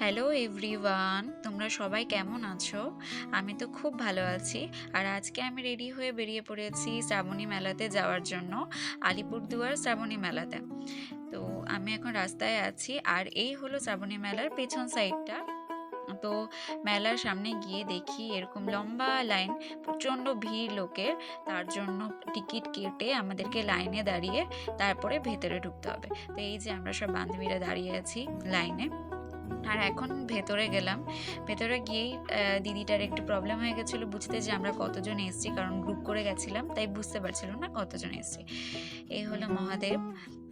Hello everyone, তোমরা সবাই কেমন আছো? আমি তো খুব ভালো আছি। আর আজকে আমি রেডি হয়ে বেরিয়ে পড়েছি শ্রাবণী মেলাতে যাওয়ার জন্য, আলিপুরদুয়ার শ্রাবণী মেলাতে। তো আমি এখন রাস্তায় আছি, আর এই হলো শ্রাবণী মেলার পেছন সাইডটা। তো মেলার সামনে গিয়ে দেখি এরকম লম্বা লাইন, প্রচণ্ড ভিড় লোকের। তার জন্য টিকিট কেটে আমাদেরকে লাইনে দাঁড়িয়ে তারপরে ভেতরে ঢুকতে হবে। তো এই যে আমরা সব বান্ধবীরা দাঁড়িয়ে আছি লাইনে। আর এখন ভেতরে গেলাম। ভেতরে গিয়েই দিদিটার একটু প্রবলেম হয়ে গেছিলো বুঝতে, যে আমরা কতজন এসেছি, কারণ গ্রুপ করে গেছিলাম তাই বুঝতে পারছিল না কতজন এসেছি। এই হলো মহাদেব।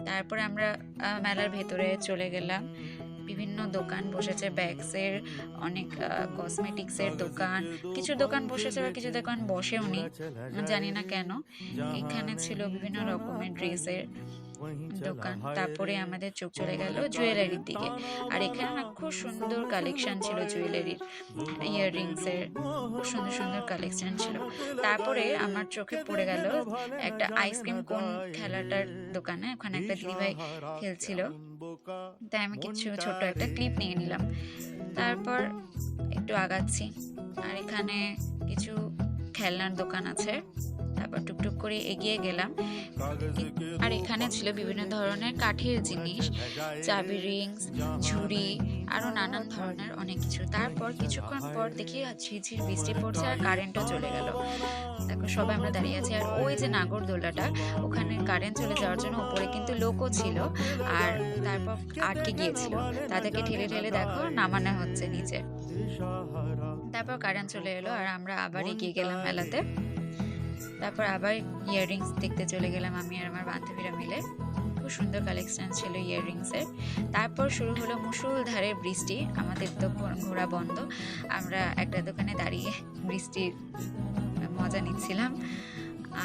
তারপরে আমরা মেলার ভেতরে চলে গেলাম। বিভিন্ন দোকান বসেছে, ব্যাগসের, অনেক কসমেটিক্সের দোকান। কিছু দোকান বসেছে বা কিছু দোকান বসেওনি, জানি না কেন। এখানে ছিল বিভিন্ন রকমের ড্রেসের দোকান। তারপরে আমাদের চোখ চলে গেল জুয়েলারির দিকে। আর এখানে না খুব সুন্দর কালেকশন ছিল জুয়েলারির, ইয়াররিংসের খুব সুন্দর সুন্দর কালেকশন ছিল। তারপরে আমার চোখে পড়ে গেল একটা আইসক্রিম কোন খেলাটার দোকানে। ওখানে একটা দিদিভাই খেলছিল, তাই আমি কিছু ছোট একটা ক্লিপ নিয়ে নিলাম। তারপর একটু আগাচ্ছি, আর এখানে কিছু খেলনার দোকান আছে। তারপর টুকটুক করে এগিয়ে গেলাম, আর এখানে ছিল বিভিন্ন ধরনের কাঠের জিনিস, চাবি রিংস, ঝুড়ি, আরো নানান ধরনের অনেক কিছু। তারপর কিছুক্ষণ পর দেখি ঝিরঝির বৃষ্টি পড়ছে আর কারেন্টও চলে গেল। দেখো সবাই আমরা দাঁড়িয়ে আছি, আর ওই যে নাগরদোলাটা, ওখানে কারেন্ট চলে যাওয়ার জন্য উপরে কিন্তু লোকও ছিল, আর তারপর আটকে গিয়েছিল, তাদেরকে ঠেলে ঠেলে দেখো নামানো হচ্ছে নিচে। তারপর কারেন্ট চলে এলো, আর আমরা আবার এগিয়ে গেলাম মেলাতে। তারপর আবার ইয়াররিংস দেখতে চলে গেলাম আমি আর আমার বান্ধবীরা মিলে। খুব সুন্দর কালেকশন ছিল ইয়াররিংসের। তারপর শুরু হলো মুষলধারে বৃষ্টি। আমাদের তো ঘোরা বন্ধ, আমরা একটা দোকানে দাঁড়িয়ে বৃষ্টির মজা নিচ্ছিলাম।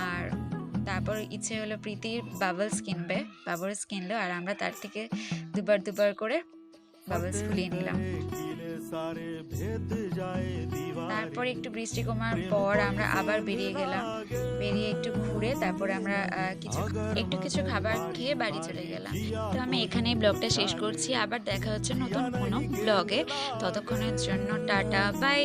আর তারপর ইচ্ছে হলো প্রীতির বাবলস কিনবে, বাবলস কিনলো, আর আমরা তার থেকে দুবার দুবার করে বাবলস ফুলিয়ে নিলাম। তারপরে একটু বৃষ্টি কমার পর আমরা আবার বেরিয়ে গেলাম। বেরিয়ে একটু ঘুরে তারপরে আমরা কিছু খাবার খেয়ে বাড়ি চলে গেলাম। তো আমি এখানেই ব্লগটা শেষ করছি। আবার দেখা হচ্ছে নতুন কোনো ব্লগে। ততক্ষণের জন্য টাটা, বাই।